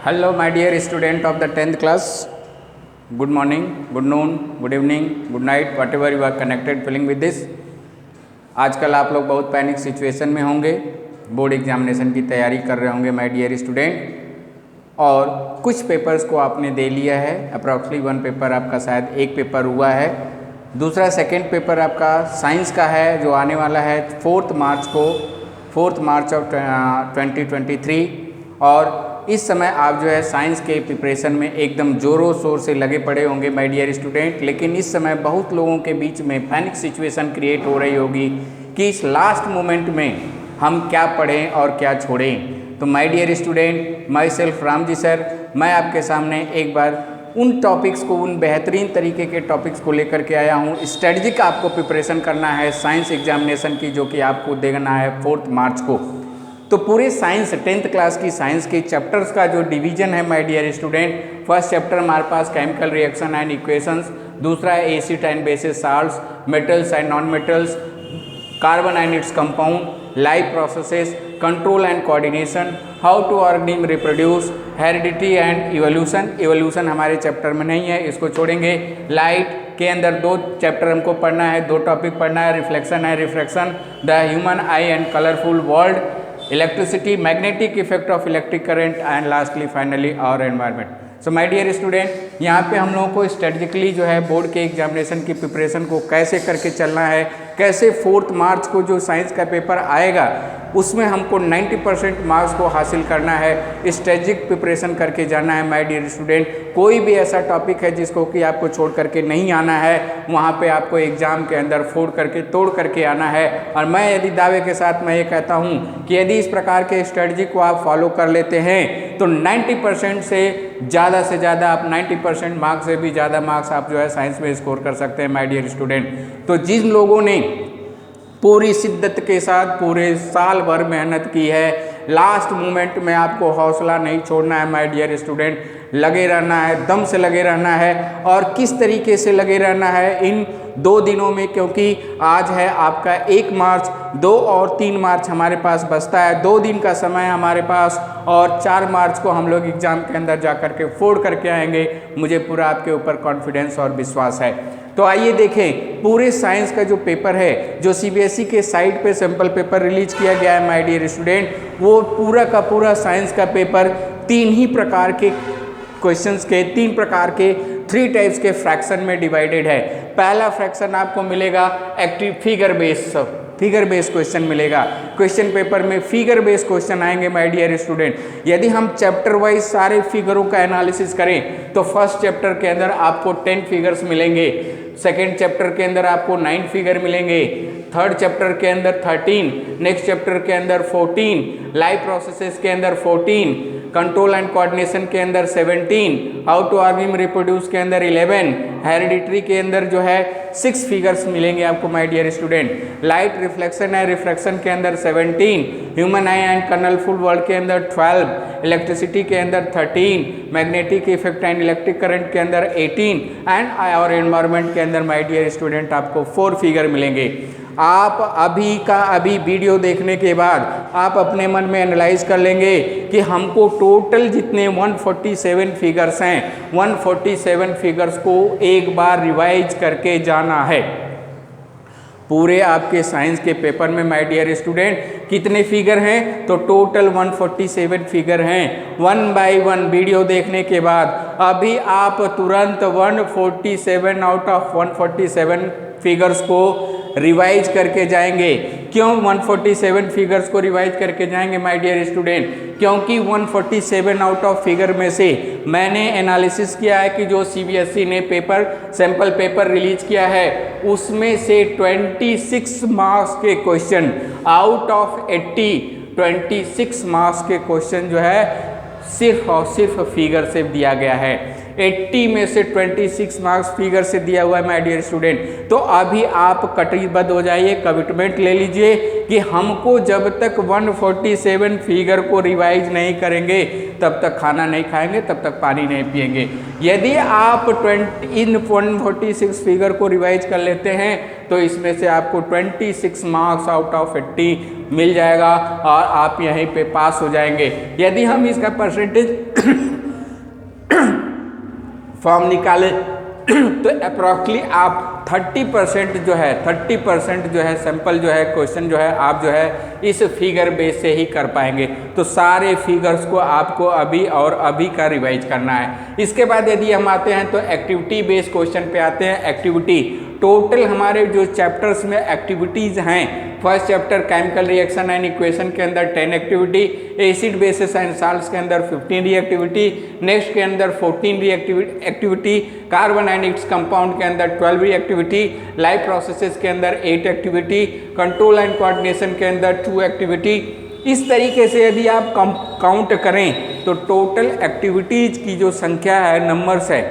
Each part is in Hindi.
Hello, my dear student of the 10th class. Good morning, good noon, good evening, good night, whatever you are connected feeling with this. आजकल आप लोग बहुत पैनिक सिचुएशन में होंगे, बोर्ड एग्जामिनेशन की तैयारी कर रहे होंगे माय डियर स्टूडेंट, और कुछ पेपर्स को आपने दे लिया है। अप्रॉक्सिमेटली वन पेपर आपका शायद एक पेपर हुआ है, दूसरा सेकेंड पेपर आपका साइंस का है जो आने वाला है 4 मार्च ऑफ 2023। और इस समय आप जो है साइंस के प्रिपरेशन में एकदम ज़ोरों शोर से लगे पड़े होंगे माय डियर स्टूडेंट। लेकिन इस समय बहुत लोगों के बीच में पैनिक सिचुएशन क्रिएट हो रही होगी कि इस लास्ट मोमेंट में हम क्या पढ़ें और क्या छोड़ें। तो my dear student, myself Ram ji sir, मैं आपके सामने एक बार उन टॉपिक्स को, उन बेहतरीन तरीके के टॉपिक्स को लेकर के आया हूँ। स्ट्रेटजिक आपको प्रिपरेशन करना है साइंस एग्जामिनेशन की, जो कि आपको देना है 4 मार्च को। तो पूरे साइंस 10th क्लास की साइंस के चैप्टर्स का जो डिवीजन है my dear student, first chapter हमारे पास केमिकल रिएक्शन एंड इक्वेशंस, दूसरा है acid and basis salts, metals and non metals, carbon and its compound, life processes, control and coordination, how to organism reproduce, heredity and evolution. Evolution हमारे चैप्टर में नहीं है, इसको छोड़ेंगे। लाइट के अंदर 2 चैप्टर हमको पढ़ना है, 2 टॉपिक पढ़ना है, reflection and refraction, the human eye and colourful world, electricity, magnetic effect of electric current and lastly finally our environment. So my dear student, यहाँ पे हम लोगों को स्ट्रेटजिकली जो है बोर्ड के एग्जामिनेशन की प्रिपरेशन को कैसे करके चलना है, कैसे 4 मार्च को जो साइंस का पेपर आएगा उसमें हमको 90% मार्क्स को हासिल करना है, स्ट्रेटजिक प्रिपरेशन करके जाना है माय डियर स्टूडेंट। कोई भी ऐसा टॉपिक है जिसको कि आपको छोड़ करके नहीं आना है, वहाँ पे आपको एग्जाम के अंदर फोड़ करके तोड़ करके आना है। और मैं यदि दावे के साथ मैं ये कहता हूँ कि यदि इस प्रकार के स्ट्रेटजी को आप फॉलो कर लेते हैं तो 90% से ज़्यादा आप 90% मार्क्स से भी ज़्यादा मार्क्स आप जो है साइंस में स्कोर कर सकते हैं माय डियर स्टूडेंट। तो जिन लोगों ने पूरी शिद्दत के साथ पूरे साल भर मेहनत की है, लास्ट मोमेंट में आपको हौसला नहीं छोड़ना है माय डियर स्टूडेंट, लगे रहना है, दम से लगे रहना है। और किस तरीके से लगे रहना है इन 2 दिनों में, क्योंकि आज है आपका 1 मार्च, 2 और 3 मार्च हमारे पास बचता है, 2 दिन का समय हमारे पास, और 4 मार्च को हम लोग एग्जाम के अंदर जा कर के फोड़ करके आएंगे। मुझे पूरा आपके ऊपर कॉन्फिडेंस और विश्वास है। तो आइए देखें पूरे साइंस का जो पेपर है, जो सीबीएसई के साइट पे सैम्पल पेपर रिलीज किया गया है माय डियर स्टूडेंट, वो पूरा का पूरा साइंस का पेपर 3 ही प्रकार के क्वेश्चंस के, 3 प्रकार के 3 टाइप्स के फ्रैक्शन में डिवाइडेड है। पहला फ्रैक्शन आपको मिलेगा एक्टिव फिगर बेस्ड क्वेश्चन मिलेगा। क्वेश्चन पेपर में फिगर बेस्ड क्वेश्चन आएंगे माय डियर स्टूडेंट। यदि हम चैप्टर वाइज सारे फिगरों का एनालिसिस करें तो फर्स्ट चैप्टर के अंदर आपको 10 फिगर्स मिलेंगे, सेकेंड चैप्टर के अंदर आपको 9 फिगर मिलेंगे, थर्ड चैप्टर के अंदर 13, नेक्स्ट चैप्टर के अंदर 14, लाइफ प्रोसेसेस के अंदर 14, कंट्रोल एंड कोऑर्डिनेशन के अंदर 17, हाउ टू ऑर्गेनिज्म रिप्रोड्यूस के अंदर 11, हेरिडिटरी के अंदर जो है 6 फिगर्स मिलेंगे आपको my dear student, light reflection and refraction के अंदर 17, human eye and colourful world के अंदर 12, इलेक्ट्रिसिटी के अंदर 13, magnetic effect and electric current के अंदर 18 एंड और एनवायरनमेंट के अंदर माय डियर स्टूडेंट आपको 4 फिगर मिलेंगे। आप अभी का अभी वीडियो देखने के बाद आप अपने मन में एनालाइज कर लेंगे कि हमको टोटल जितने 147 फिगर्स हैं, 147 फिगर्स को एक बार रिवाइज करके जाना है। पूरे आपके साइंस के पेपर में माय डियर स्टूडेंट कितने फिगर हैं, तो टोटल 147 फिगर हैं। 1 बाय 1 वीडियो देखने के बाद अभी आप तुरंत 147 आउट ऑफ 147 फिगर्स को रिवाइज करके जाएंगे। क्यों 147 फिगर्स को रिवाइज करके जाएंगे माय डियर स्टूडेंट? क्योंकि 147 आउट ऑफ फिगर में से मैंने एनालिसिस किया है कि जो सीबीएसई ने सैंपल पेपर रिलीज किया है उसमें से 26 मार्क्स के क्वेश्चन आउट ऑफ 80, 26 मार्क्स के क्वेश्चन जो है सिर्फ और सिर्फ फिगर से दिया गया है। 80 में से 26 मार्क्स फिगर से दिया हुआ है माय डियर स्टूडेंट। तो अभी आप कटिबद्ध हो जाइए, कमिटमेंट ले लीजिए कि हमको जब तक 147 फिगर को रिवाइज नहीं करेंगे तब तक खाना नहीं खाएंगे, तब तक पानी नहीं पिएंगे। यदि आप 146 फिगर को रिवाइज कर लेते हैं तो इसमें से आपको 26 मार्क्स आउट ऑफ 80 मिल जाएगा और आप यहीं पे पास हो जाएंगे। यदि हम इसका परसेंटेज फॉर्म निकाले तो अप्रॉक्सली आप 30% जो है सैंपल जो है क्वेश्चन जो है आप जो है इस फिगर बेस से ही कर पाएंगे। तो सारे फिगर्स को आपको अभी और अभी का रिवाइज करना है। इसके बाद यदि हम आते हैं तो एक्टिविटी बेस्ड क्वेश्चन पे आते हैं। एक्टिविटी टोटल हमारे जो चैप्टर्स में एक्टिविटीज़ हैं, first chapter chemical reaction and equation के अंदर 10 activity, acid basis and salts के अंदर 15 रिएक्टिविटी, नेक्स्ट के अंदर 14 reactivity, carbon and its compound के अंदर 12 रिएक्टिविटी, लाइफ प्रोसेसेस के अंदर 8 एक्टिविटी, कंट्रोल एंड कोऑर्डिनेशन के अंदर 2 एक्टिविटी। इस तरीके से यदि आप काउंट करें तो टोटल एक्टिविटीज की जो संख्या है, नंबर्स है,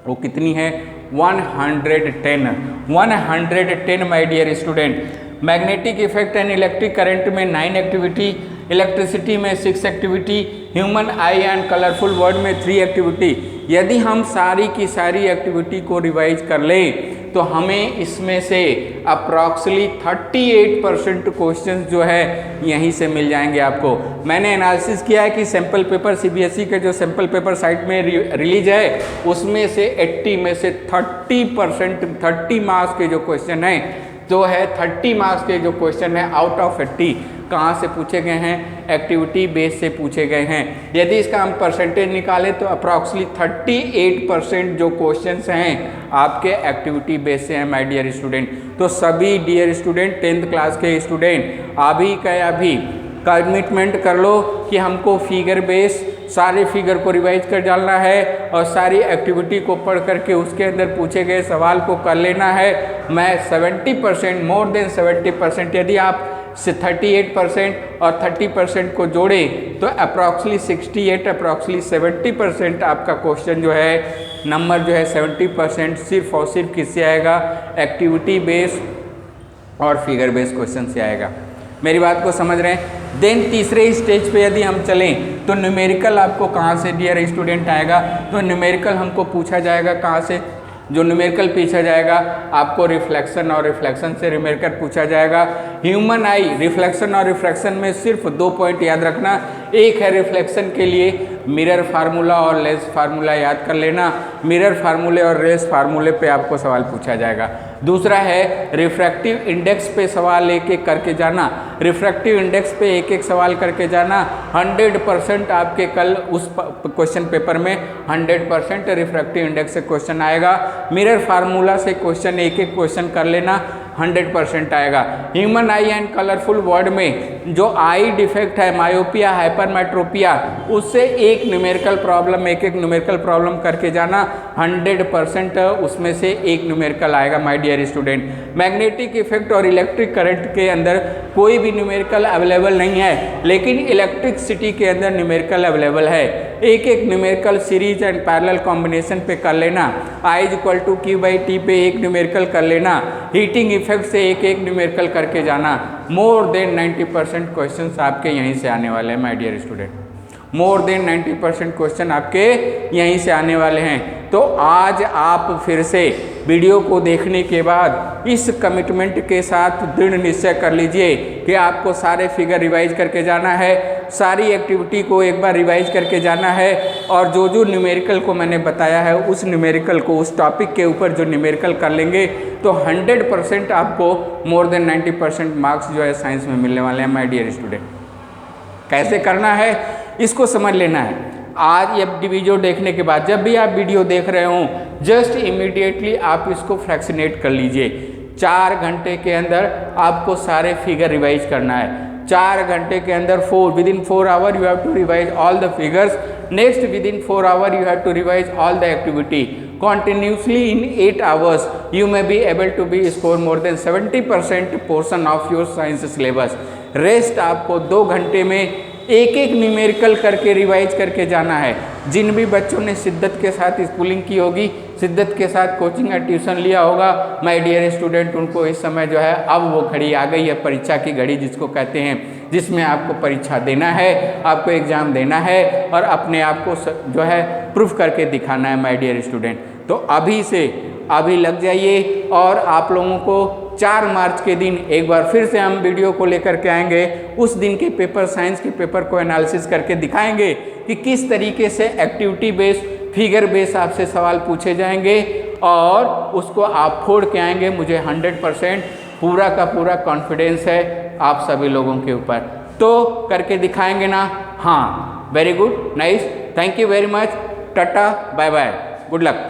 वो कितनी है? 110 my dear student. Magnetic effect and electric current में 9 एक्टिविटी, इलेक्ट्रिसिटी में 6 activity, human eye and colourful word में 3 एक्टिविटी। यदि हम सारी की सारी एक्टिविटी को रिवाइज कर लें तो हमें इसमें से अप्रॉक्सली 38% क्वेश्चन जो है यहीं से मिल जाएंगे आपको। मैंने एनालिसिस किया है कि सैम्पल पेपर सीबीएसई के जो सैम्पल पेपर साइट में रिलीज है उसमें से 80 में से 30% 30 मार्क्स के जो क्वेश्चन हैं जो है 30 मार्क्स के जो क्वेश्चन है आउट ऑफ 80 कहाँ से पूछे गए हैं? एक्टिविटी बेस से पूछे गए हैं। यदि इसका हम परसेंटेज निकालें तो अप्रॉक्सली 38% जो क्वेश्चंस हैं आपके एक्टिविटी बेस से हैं माय डियर स्टूडेंट। तो सभी डियर स्टूडेंट 10th क्लास के स्टूडेंट अभी कमिटमेंट कर लो कि हमको फिगर बेस सारे फिगर को रिवाइज कर डालना है और सारी एक्टिविटी को पढ़ करके उसके अंदर पूछे गए सवाल को कर लेना है। मैं 70% मोर देन 70% यदि आप 38% और 30% को जोड़े तो अप्रॉक्सली 68 अप्रॉक्सली 70% आपका क्वेश्चन जो है नंबर जो है 70% सिर्फ और सिर्फ किससे आएगा? एक्टिविटी बेस और फिगर बेस क्वेश्चन से आएगा। मेरी बात को समझ रहे हैं? देन तीसरे स्टेज पे यदि हम चलें तो न्यूमेरिकल आपको कहाँ से डियर स्टूडेंट आएगा? तो न्यूमेरिकल हमको पूछा जाएगा कहाँ से? जो न्यूमेरिकल पूछा जाएगा आपको रिफ्लेक्शन और रिफ्लेक्शन से न्यूमेरिकल पूछा जाएगा। ह्यूमन आई रिफ्लेक्शन और रिफ्रैक्शन में सिर्फ 2 पॉइंट याद रखना। एक है रिफ्लेक्शन के लिए मिरर फार्मूला और लेंस फार्मूला याद कर लेना। मिरर फार्मूले और लेंस फार्मूले पे आपको सवाल पूछा जाएगा। दूसरा है रिफ्रैक्टिव इंडेक्स पे सवाल एक एक करके जाना। रिफ्रैक्टिव इंडेक्स पे एक एक सवाल करके जाना। 100% आपके कल उस क्वेश्चन पेपर में 100% रिफ्रैक्टिव इंडेक्स से क्वेश्चन आएगा। मिरर फार्मूला से क्वेश्चन एक एक क्वेश्चन कर लेना, 100% आएगा। Human eye and colourful word में जो आई डिफेक्ट है, मायोपिया, हाइपरमेट्रोपिया, उससे एक न्यूमेरिकल प्रॉब्लम करके जाना, 100% उसमें से एक न्यूमेरिकल आएगा my dear student. Magnetic effect और इलेक्ट्रिक करंट के अंदर कोई भी न्यूमेरिकल अवेलेबल नहीं है, लेकिन इलेक्ट्रिसिटी के अंदर न्यूमेरिकल अवेलेबल है। एक एक numerical series and parallel combination पे कर लेना। I = Q/T पे एक न्यूमेरिकल कर लेना। हीटिंग इफेक्ट से एक एक न्यूमेरिकल करके जाना। मोर देन 90% क्वेश्चंस आपके यहीं से आने वाले हैं my dear student. More than 90% question आपके यहीं से आने वाले हैं। तो आज आप फिर से वीडियो को देखने के बाद इस कमिटमेंट के साथ दृढ़ निश्चय कर लीजिए कि आपको सारे फिगर रिवाइज करके जाना है, सारी एक्टिविटी को एक बार रिवाइज करके जाना है, और जो जो न्यूमेरिकल को मैंने बताया है उस न्यूमेरिकल को, उस टॉपिक के ऊपर जो न्यूमेरिकल कर लेंगे तो 100% आपको मोर देन 90% मार्क्स जो है साइंस में मिलने वाले हैं माय डियर स्टूडेंट। कैसे करना है इसको समझ लेना है। आज ये वीडियो देखने के बाद जब भी आप वीडियो देख रहे हो जस्ट इमीडिएटली आप इसको फ्रैक्शनेट कर लीजिए। 4 घंटे के अंदर आपको सारे फिगर रिवाइज करना है। 4 घंटे के अंदर within 4 hours you have to revise all the figures. Next within 4 hours you have to revise all the activity. Continuously in 8 hours you may be able to be score more than 70% portion of your science syllabus. Rest आपको 2 घंटे में एक एक न्यूमेरिकल करके रिवाइज करके जाना है। जिन भी बच्चों ने शिद्दत के साथ स्कूलिंग की होगी, शिद्दत के साथ कोचिंग या ट्यूशन लिया होगा माय डियर स्टूडेंट, उनको इस समय जो है अब वो घड़ी आ गई है, परीक्षा की घड़ी जिसको कहते हैं, जिसमें आपको परीक्षा देना है, आपको एग्ज़ाम देना है और अपने आप को जो है प्रूफ करके दिखाना है माय डियर स्टूडेंट। तो अभी से अभी लग जाइए और आप लोगों को 4 मार्च के दिन एक बार फिर से हम वीडियो को लेकर के आएंगे। उस दिन के पेपर, साइंस के पेपर को एनालिसिस करके दिखाएंगे कि किस तरीके से एक्टिविटी बेस्ड फिगर बेस आपसे सवाल पूछे जाएंगे और उसको आप फोड़ के आएंगे। मुझे 100% पूरा का पूरा कॉन्फिडेंस है आप सभी लोगों के ऊपर। तो करके दिखाएंगे ना? हाँ, very good, nice, thank you very much, tata, bye bye, good luck.